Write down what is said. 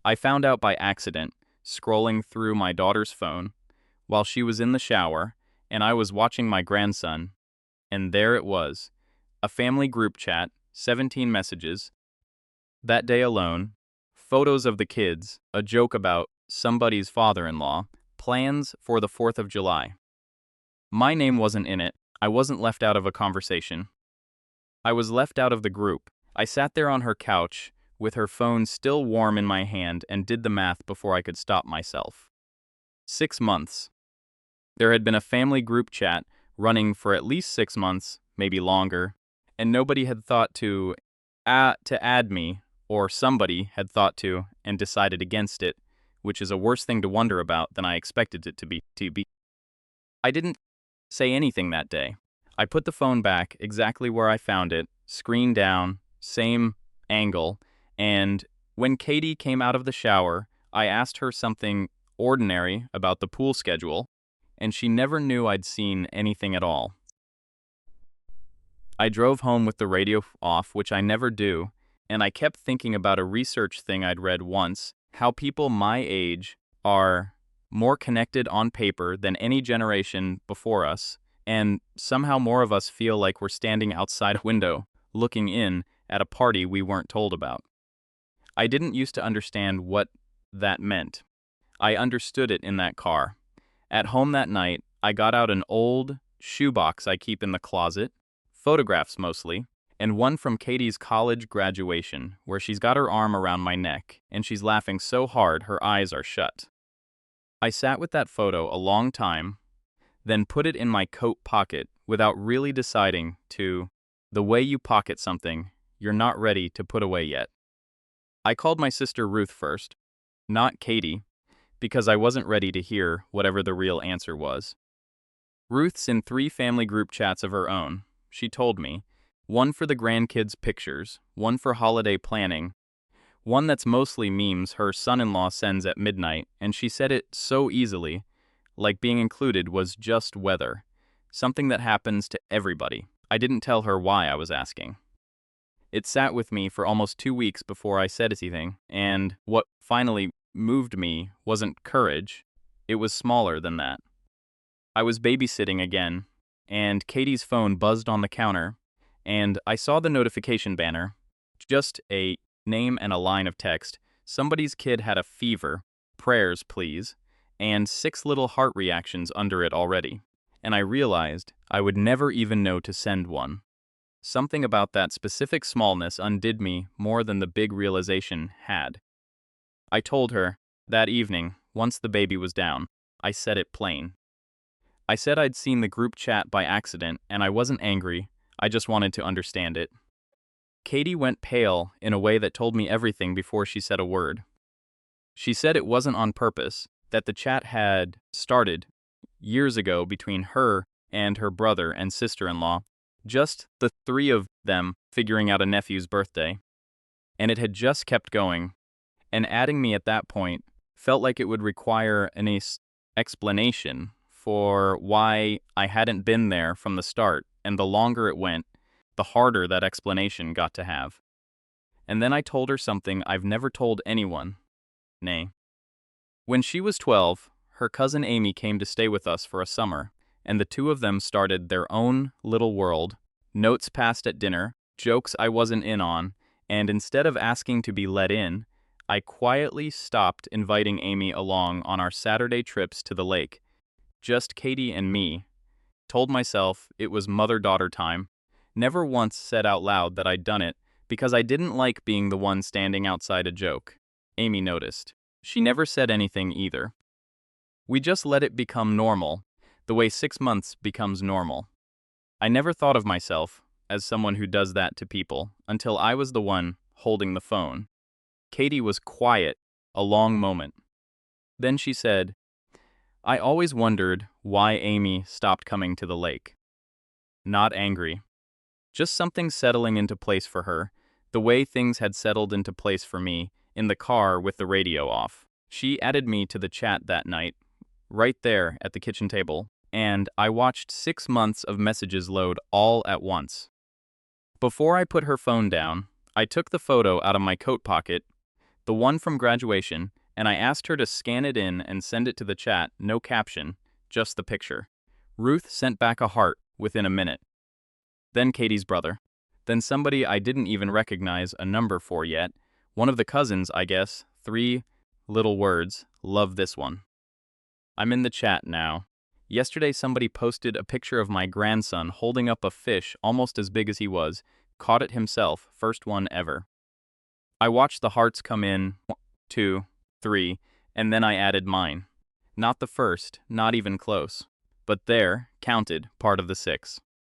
I found out by accident, scrolling through my daughter's phone while she was in the shower, and I was watching my grandson, and there it was, a family group chat, 17 messages, that day alone, photos of the kids, a joke about somebody's father-in-law, plans for the 4th of July. My name wasn't in it. I wasn't left out of a conversation. I was left out of the group. I sat there on her couch, with her phone still warm in my hand, and did the math before I could stop myself. 6 months. There had been a family group chat running for at least 6 months, maybe longer, and nobody had thought to add me, or somebody had thought to and decided against it, which is a worse thing to wonder about than I expected it to be. I didn't say anything that day. I put the phone back exactly where I found it, screen down, same angle, and when Katie came out of the shower, I asked her something ordinary about the pool schedule, and she never knew I'd seen anything at all. I drove home with the radio off, which I never do, and I kept thinking about a research thing I'd read once, how people my age are more connected on paper than any generation before us, and somehow more of us feel like we're standing outside a window, looking in at a party we weren't told about. I didn't used to understand what that meant. I understood it in that car. At home that night, I got out an old shoebox I keep in the closet, photographs mostly, and one from Katie's college graduation, where she's got her arm around my neck, and she's laughing so hard her eyes are shut. I sat with that photo a long time, then put it in my coat pocket without really deciding to, the way you pocket something you're not ready to put away yet. I called my sister Ruth first, not Katie, because I wasn't ready to hear whatever the real answer was. Ruth's in 3 family group chats of her own, she told me, one for the grandkids' pictures, one for holiday planning, one that's mostly memes her son-in-law sends at midnight, and she said it so easily, like being included was just weather, something that happens to everybody. I didn't tell her why I was asking. It sat with me for almost 2 weeks before I said anything, and what finally moved me wasn't courage, it was smaller than that. I was babysitting again, and Katie's phone buzzed on the counter, and I saw the notification banner, just a name and a line of text. Somebody's kid had a fever, prayers please, and 6 little heart reactions under it already, and I realized I would never even know to send one. Something about that specific smallness undid me more than the big realization had. I told her, that evening, once the baby was down, I said it plain. I said I'd seen the group chat by accident, and I wasn't angry, I just wanted to understand it. Katie went pale in a way that told me everything before she said a word. She said it wasn't on purpose, that the chat had started years ago between her and her brother and sister-in-law, just the 3 of them figuring out a nephew's birthday, and it had just kept going, and adding me at that point felt like it would require an explanation for why I hadn't been there from the start, and the longer it went, the harder that explanation got to have. And then I told her something I've never told anyone. Nay. When she was 12, her cousin Amy came to stay with us for a summer, and the 2 of them started their own little world, notes passed at dinner, jokes I wasn't in on, and instead of asking to be let in, I quietly stopped inviting Amy along on our Saturday trips to the lake. Just Katie and me. Told myself it was mother-daughter time. Never once said out loud that I'd done it, because I didn't like being the one standing outside a joke. Amy noticed. She never said anything either. We just let it become normal, the way 6 months becomes normal. I never thought of myself as someone who does that to people until I was the one holding the phone. Katie was quiet a long moment. Then she said, I always wondered why Amy stopped coming to the lake. Not angry. Just something settling into place for her, the way things had settled into place for me, in the car with the radio off. She added me to the chat that night, right there at the kitchen table, and I watched 6 months of messages load all at once. Before I put her phone down, I took the photo out of my coat pocket, The one from graduation, and I asked her to scan it in and send it to the chat, no caption, just the picture. Ruth sent back a heart within a minute. Then Katie's brother. Then somebody I didn't even recognize a number for yet. One of the cousins, I guess. 3 little words. Love this one. I'm in the chat now. Yesterday somebody posted a picture of my grandson holding up a fish almost as big as he was. Caught it himself, first one ever. I watched the hearts come in, 1, 2, 3, and then I added mine. Not the first, not even close. But there, counted, part of the 6.